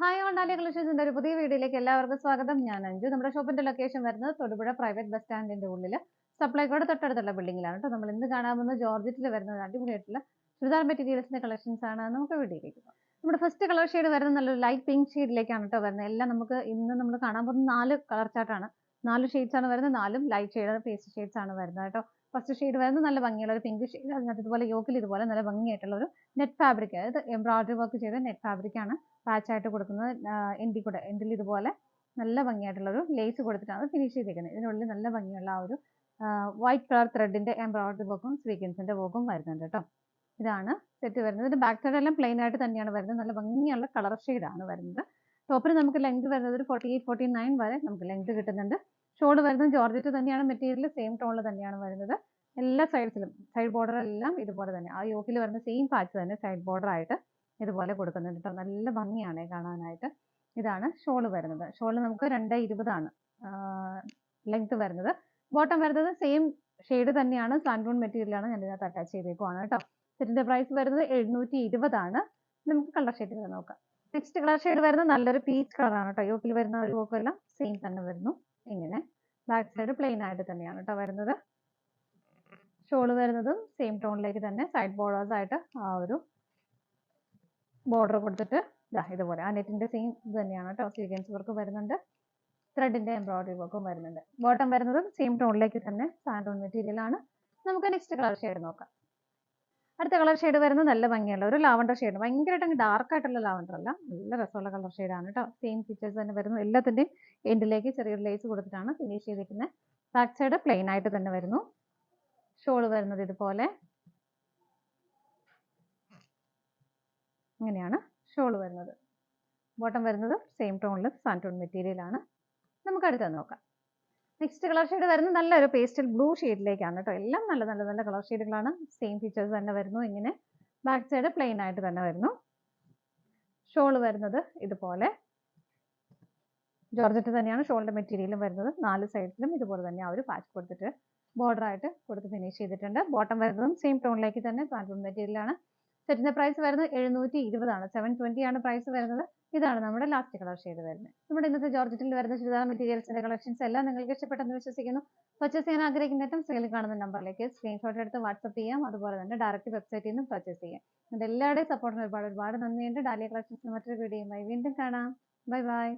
Hi all dahlia കളക്ഷൻസിന്റെ ഒരു പുതിയ വീഡിയോയിലേക്ക് എല്ലാവർക്കും സ്വാഗതം. ഞാൻ അഞ്ജു. നമ്മുടെ ഷോപ്പിന്റെ ലൊക്കേഷൻ വരുന്നത് തൊടുപുഴ പ്രൈവറ്റ് ബസ് സ്റ്റാൻഡിന്റെ ഉള്ളിൽ സപ്ലൈകോയുടെ തൊട്ടടുത്തുള്ള ബിൽഡിംഗിലാണ് കേട്ടോ. നമ്മൾ ഇന്ന് കാണാൻ പോകുന്ന ജോർജറ്റിൽ വരുന്ന അടിപൊളിയായിട്ടുള്ള ചുരിദാർ മെറ്റീരിയൽസിന്റെ കളക്ഷൻസ് ആണ്. നമുക്ക് വീഡിയോയിലേക്ക് പോകാം. നമ്മുടെ ഫസ്റ്റ് കളർ ഷെയ്ഡ് വരുന്നത് നല്ലൊരു ലൈറ്റ് പിങ്ക് ഷെയ്ഡിലേക്കാണ് കേട്ടോ വരുന്നത്. എല്ലാം നമുക്ക് ഇന്ന് നമ്മൾ കാണാൻ പോകുന്ന 4 കളർ ചാർട്ടാണ്. 4 ഷെയ്ഡ്സ് ആണ് വരുന്നത്. 4ഉം ലൈറ്റ് ഷെയ്ഡ് പേസ്റ്റ് ഷെയ്ഡ്സ് ആണ് വരുന്നത് കേട്ടോ. ഫസ്റ്റ് ഷെയ്ഡ് വരുന്നത് നല്ല ഭംഗിയുള്ള ഒരു പിങ്ക് ഷെയ്ഡ്. അതിനകത്ത് ഇതുപോലെ യോക്കിൽ ഇതുപോലെ നല്ല ഭംഗിയായിട്ടുള്ള ഒരു നെറ്റ് ഫാബ്രിക്, അതായത് എംബ്രോയിഡറി വർക്ക് ചെയ്ത നെറ്റ് ഫാബ്രിക് ആണ് പാച്ച് ആയിട്ട് കൊടുക്കുന്നത്. എൻഡിൽ ഇതുപോലെ നല്ല ഭംഗിയായിട്ടുള്ള ഒരു ലേസ് കൊടുത്തിട്ടാണ് ഫിനിഷ് ചെയ്തിരിക്കുന്നത്. ഇതിനുള്ളിൽ നല്ല ഭംഗിയുള്ള ആ ഒരു വൈറ്റ് കളർ ത്രെഡിന്റെ എംബ്രോയിഡറി വർക്കും സ്വീക്വൻസിന്റെ വർക്കും വരുന്നുണ്ട് കേട്ടോ. ഇതാണ് സെറ്റ് വരുന്നത്. ഇതിന്റെ ബാക്ക് സൈഡ് എല്ലാം പ്ലെയിൻ ആയിട്ട് തന്നെയാണ് വരുന്നത്. നല്ല ഭംഗിയുള്ള കളർ ആണ് വരുന്നത്. ടോപ്പിന് നമുക്ക് ലെങ്ത് വരുന്നത് ഒരു 48-49 വരെ നമുക്ക് ലെങ്ത് കിട്ടുന്നുണ്ട്. ഷോൾ വരുന്നത് ജോർജറ്റ് തന്നെയാണ്, മെറ്റീരിയൽ സെയിം ടോണിൽ തന്നെയാണ് വരുന്നത്. എല്ലാ സൈഡ്സിലും സൈഡ് ബോർഡർ എല്ലാം ഇതുപോലെ തന്നെ ആ യോക്കിൽ വരുന്ന സെയിം പാച്ച് തന്നെ സൈഡ് ബോർഡർ ആയിട്ട് ഇതുപോലെ കൊടുക്കുന്നുണ്ട് കേട്ടോ. നല്ല ഭംഗിയാണ് കാണാനായിട്ട്. ഇതാണ് ഷോൾ വരുന്നത്. ഷോൾ നമുക്ക് 2:20 ആണ് ലെങ്ത് വരുന്നത്. ബോട്ടം വരുന്നത് സെയിം ഷെയ്ഡ് തന്നെയാണ്, സാൻഡൂൺ മെറ്റീരിയൽ ആണ് ഞാൻ ഇതിനകത്ത് അറ്റാച്ച് ചെയ്തേക്കുവാണ് കേട്ടോ. സെറ്റിന്റെ പ്രൈസ് വരുന്നത് 720 ആണ്. നമുക്ക് കളർ ഷെയ്ഡ് നോക്കാം. നെക്സ്റ്റ് കളർ ഷെയ്ഡ് വരുന്നത് നല്ലൊരു പീച്ച് കളറാണ് കേട്ടോ. യോക്കിൽ വരുന്ന ഒരു വർക്കെല്ലാം സെയിം തന്നെ വരുന്നു. ഇങ്ങനെ ബാക്ക് സൈഡ് പ്ലെയിൻ ആയിട്ട് തന്നെയാണ് കേട്ടോ വരുന്നത്. ഷോള് വരുന്നതും സെയിം ടോണിലേക്ക് തന്നെ സൈഡ് ബോർഡേഴ്സ് ആയിട്ട് ആ ഒരു ബോർഡർ കൊടുത്തിട്ട് ഇതുപോലെ ആ നെറ്റിന്റെ സെയിം ഇത് തന്നെയാണ് കേട്ടോ. സ്വീക്വൻസ് വർക്ക് വരുന്നുണ്ട്, ത്രെഡിന്റെ എംബ്രോയിഡറി വർക്കും വരുന്നുണ്ട്. ബോട്ടം വരുന്നതും സെയിം ടോണിലേക്ക് തന്നെ സാൻഡൂൺ മെറ്റീരിയൽ ആണ്. നമുക്ക് നെക്സ്റ്റ് കളർ ഷെയ്ഡ് നോക്കാം. അടുത്ത കളർ ഷെയ്ഡ് വരുന്നത് നല്ല ഭംഗിയുള്ള ഒരു ലാവണ്ടർ ഷെയ്ഡ്. ഭയങ്കരമായിട്ട് ഡാർക്ക് ആയിട്ടുള്ള ലാവണ്ടർ അല്ല, നല്ല രസമുള്ള കളർ ഷെയ്ഡാണ് കേട്ടോ. സെയിം ഫീച്ചേഴ്സ് തന്നെ വരുന്നു. എല്ലാത്തിന്റെയും എൻഡിലേക്ക് ചെറിയൊരു ലേസ് കൊടുത്തിട്ടാണ് ഫിനിഷ് ചെയ്തിരിക്കുന്നത്. ബാക്ക് സൈഡ് പ്ലെയിൻ ആയിട്ട് തന്നെ വരുന്നു. ഷോൾ വരുന്നത് ഇതുപോലെ ഇങ്ങനെയാണ് ഷോൾ വരുന്നത്. ബോട്ടം വരുന്നത് സെയിം ടോണിൽ സാൻഡൂൺ മെറ്റീരിയൽ ആണ്. നമുക്ക് അടുത്തത് നോക്കാം. നെക്സ്റ്റ് കളർ ഷെയ്ഡ് വരുന്നത് നല്ലൊരു പേസ്റ്റൽ ബ്ലൂ ഷെയ്ഡിലേക്കാണ് കേട്ടോ. എല്ലാം നല്ല നല്ല നല്ല കളർ ഷെയ്ഡുകളാണ്. സെയിം ഫീച്ചേഴ്സ് തന്നെ വരുന്നു. ഇങ്ങനെ ബാക്ക് സൈഡ് പ്ലെയിൻ ആയിട്ട് തന്നെ വരുന്നു. ഷോൾ വരുന്നത് ഇതുപോലെ ജോർജറ്റ് തന്നെയാണ് ഷോളിന്റെ മെറ്റീരിയലും വരുന്നത്. 4 സൈഡിലും ഇതുപോലെ തന്നെ ആ ഒരു പാച്ച് കൊടുത്തിട്ട് ബോർഡർ ആയിട്ട് കൊടുത്ത് ഫിനിഷ് ചെയ്തിട്ടുണ്ട്. ബോട്ടം വരുന്നതും സെയിം ടോണിലേക്ക് തന്നെ സാൻഡൂൺ മെറ്റീരിയൽ ആണ്. സെറ്റിന്റെ പ്രൈസ് വരുന്നത് 720 ആണ്. 720 ആണ് പ്രൈസ് വരുന്നത്. ഇതാണ് നമ്മുടെ ലാസ്റ്റ് കളർ ഷെയ്ഡ് വരുന്നത്. നമ്മുടെ ഇന്നത്തെ ജോർജറ്റിൽ വരുന്ന ചുരിദാർ മെറ്റീരിയൽസിന്റെ കളക്ഷൻസ് എല്ലാം നിങ്ങൾക്ക് ഇഷ്ടപ്പെട്ടെന്ന് വിശ്വസിക്കുന്നു. പർച്ചേസ് ചെയ്യാൻ ആഗ്രഹിക്കുന്നതും സ്ക്രീനിൽ കാണുന്ന നമ്പറിലേക്ക് സ്ക്രീൻഷോട്ട് എടുത്ത് വാട്സ്ആപ്പ് ചെയ്യാം. അതുപോലെ തന്നെ ഡയറക്റ്റ് വെബ്സൈറ്റിൽ നിന്നും പർച്ചേസ് ചെയ്യാം. എൻ്റെ എല്ലാവരുടെയും സപ്പോർട്ടിന് ഒരുപാട് നന്ദിയുണ്ട്. ഡാലിയ കളക്ഷൻസിന് മറ്റൊരു വീഡിയോയുമായി വീണ്ടും കാണാം. Bye bye.